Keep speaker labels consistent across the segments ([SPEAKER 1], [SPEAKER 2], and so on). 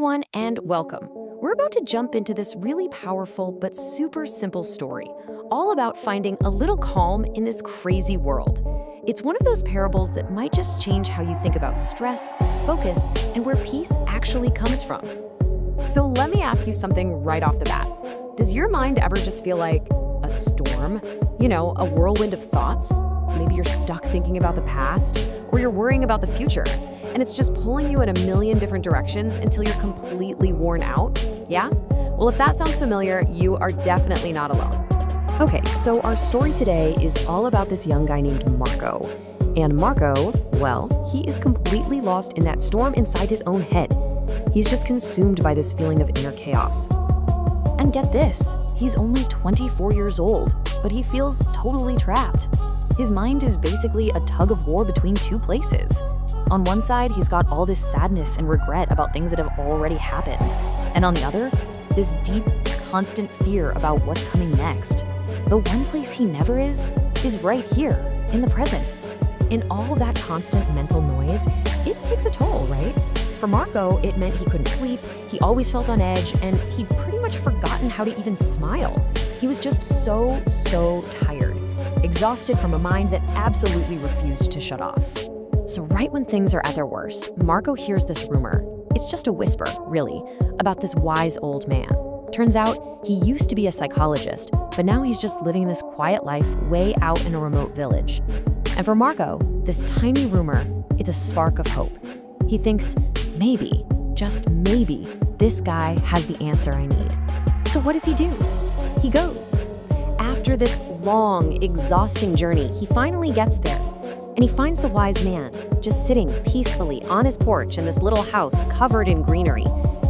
[SPEAKER 1] everyone, and welcome. We're about to jump into this really powerful but super simple story, all about finding a little calm in this crazy world. It's one of those parables that might just change how you think about stress, focus, and where peace actually comes from. So let me ask you something right off the bat. Does your mind ever just feel like a storm? A whirlwind of thoughts? Maybe you're stuck thinking about the past, or you're worrying about the future, and it's just pulling you in a million different directions until you're completely worn out? Yeah? Well, if that sounds familiar, you are definitely not alone. Okay, so our story today is all about this young guy named Marco. And Marco, well, he is completely lost in that storm inside his own head. He's just consumed by this feeling of inner chaos. And get this, he's only 24 years old, but he feels totally trapped. His mind is basically a tug of war between two places. On one side, he's got all this sadness and regret about things that have already happened. And on the other, this deep, constant fear about what's coming next. The one place he never is right here, in the present. In all that constant mental noise, it takes a toll, right? For Marco, it meant he couldn't sleep, he always felt on edge, and he'd pretty much forgotten how to even smile. He was just so tired, exhausted from a mind that absolutely refused to shut off. So right when things are at their worst, Marco hears this rumor. It's just a whisper, really, about this wise old man. Turns out, he used to be a psychologist, but now he's just living this quiet life way out in a remote village. And for Marco, this tiny rumor, it's a spark of hope. He thinks, maybe, just maybe, this guy has the answer I need. So what does he do? He goes. After this long, exhausting journey, he finally gets there. And he finds the wise man, just sitting peacefully on his porch in this little house covered in greenery.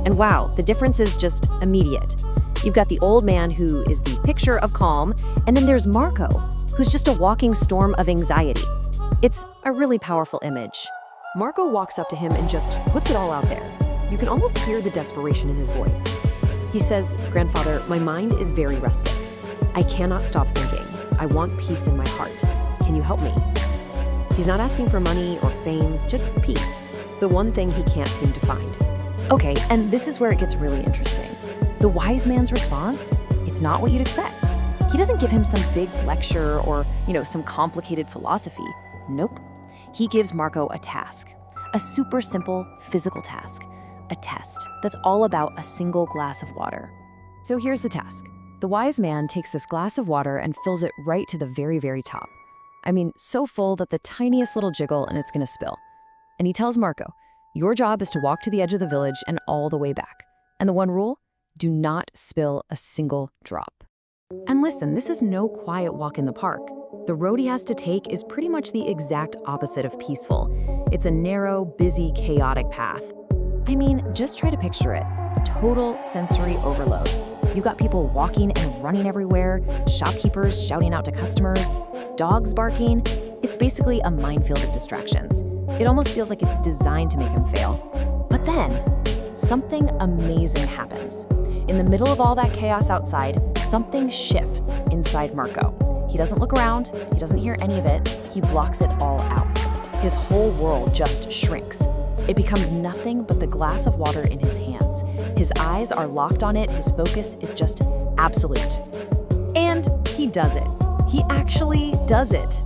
[SPEAKER 1] And wow, the difference is just immediate. You've got the old man who is the picture of calm, and then there's Marco, who's just a walking storm of anxiety. It's a really powerful image. Marco walks up to him and just puts it all out there. You can almost hear the desperation in his voice. He says, "Grandfather, my mind is very restless. I cannot stop thinking. I want peace in my heart. Can you help me?" He's not asking for money or fame, just peace, the one thing he can't seem to find. Okay, and this is where it gets really interesting. The wise man's response, it's not what you'd expect. He doesn't give him some big lecture or, some complicated philosophy. Nope. He gives Marco a task, a super simple physical task, a test that's all about a single glass of water. So here's the task. The wise man takes this glass of water and fills it right to the very, very top. I mean, so full that the tiniest little jiggle and it's gonna spill. And he tells Marco, your job is to walk to the edge of the village and all the way back. And the one rule, do not spill a single drop. And listen, this is no quiet walk in the park. The road he has to take is pretty much the exact opposite of peaceful. It's a narrow, busy, chaotic path. I mean, just try to picture it. Total sensory overload. You got people walking and running everywhere, shopkeepers shouting out to customers, dogs barking. It's basically a minefield of distractions. It almost feels like it's designed to make him fail. But then, something amazing happens. In the middle of all that chaos outside, something shifts inside Marco. He doesn't look around, he doesn't hear any of it, he blocks it all out. His whole world just shrinks. It becomes nothing but the glass of water in his hands. His eyes are locked on it, his focus is just absolute. And he does it. He actually does it.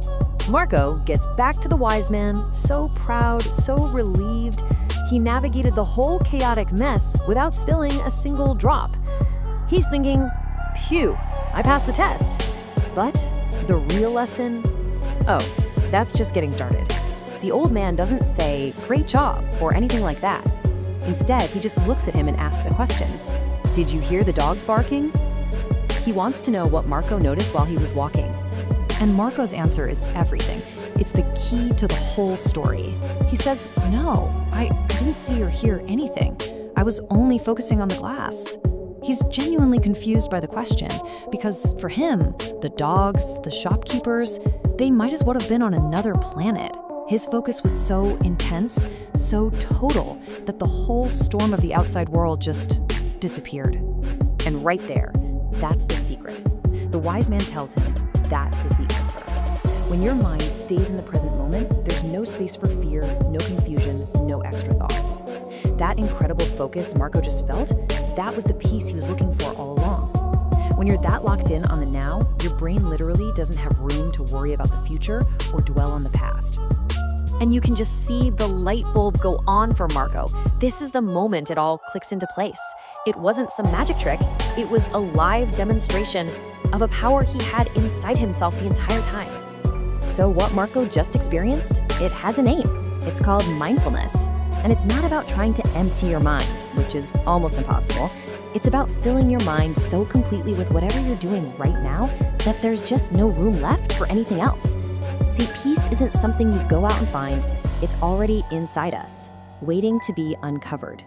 [SPEAKER 1] Marco gets back to the wise man, so proud, so relieved. He navigated the whole chaotic mess without spilling a single drop. He's thinking, phew, I passed the test. But the real lesson? Oh, that's just getting started. The old man doesn't say, great job, or anything like that. Instead, he just looks at him and asks a question. Did you hear the dogs barking? He wants to know what Marco noticed while he was walking. And Marco's answer is everything. It's the key to the whole story. He says, no, I didn't see or hear anything. I was only focusing on the glass. He's genuinely confused by the question, because for him, the dogs, the shopkeepers, they might as well have been on another planet. His focus was so intense, so total, that the whole storm of the outside world just disappeared. And right there, that's the secret. The wise man tells him that is the answer.
[SPEAKER 2] When your mind stays in the present moment, there's no space for fear, no confusion, no extra thoughts. That incredible focus Marco just felt, that was the peace he was looking for all along. When you're that locked in on the now, your brain literally doesn't have room to worry about the future or dwell on the past.
[SPEAKER 1] And you can just see the light bulb go on for Marco. This is the moment it all clicks into place. It wasn't some magic trick, it was a live demonstration of a power he had inside himself the entire time. So what Marco just experienced, it has a name. It's called mindfulness. And it's not about trying to empty your mind, which is almost impossible. It's about filling your mind so completely with whatever you're doing right now that there's just no room left for anything else. See, peace isn't something you go out and find. It's already inside us, waiting to be uncovered.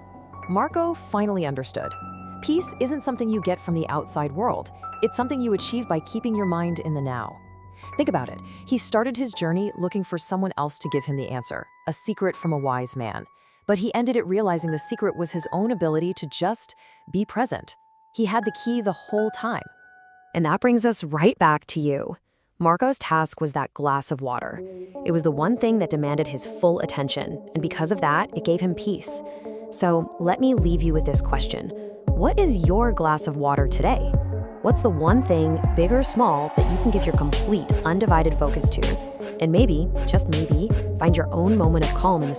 [SPEAKER 1] Marco finally understood. Peace isn't something you get from the outside world. It's something you achieve by keeping your mind in the now. Think about it. He started his journey looking for someone else to give him the answer, a secret from a wise man. But he ended it realizing the secret was his own ability to just be present. He had the key the whole time. And that brings us right back to you. Marco's task was that glass of water. It was the one thing that demanded his full attention, and because of that, it gave him peace. So let me leave you with this question. What is your glass of water today? What's the one thing, big or small, that you can give your complete, undivided focus to? And maybe, just maybe, find your own moment of calm in the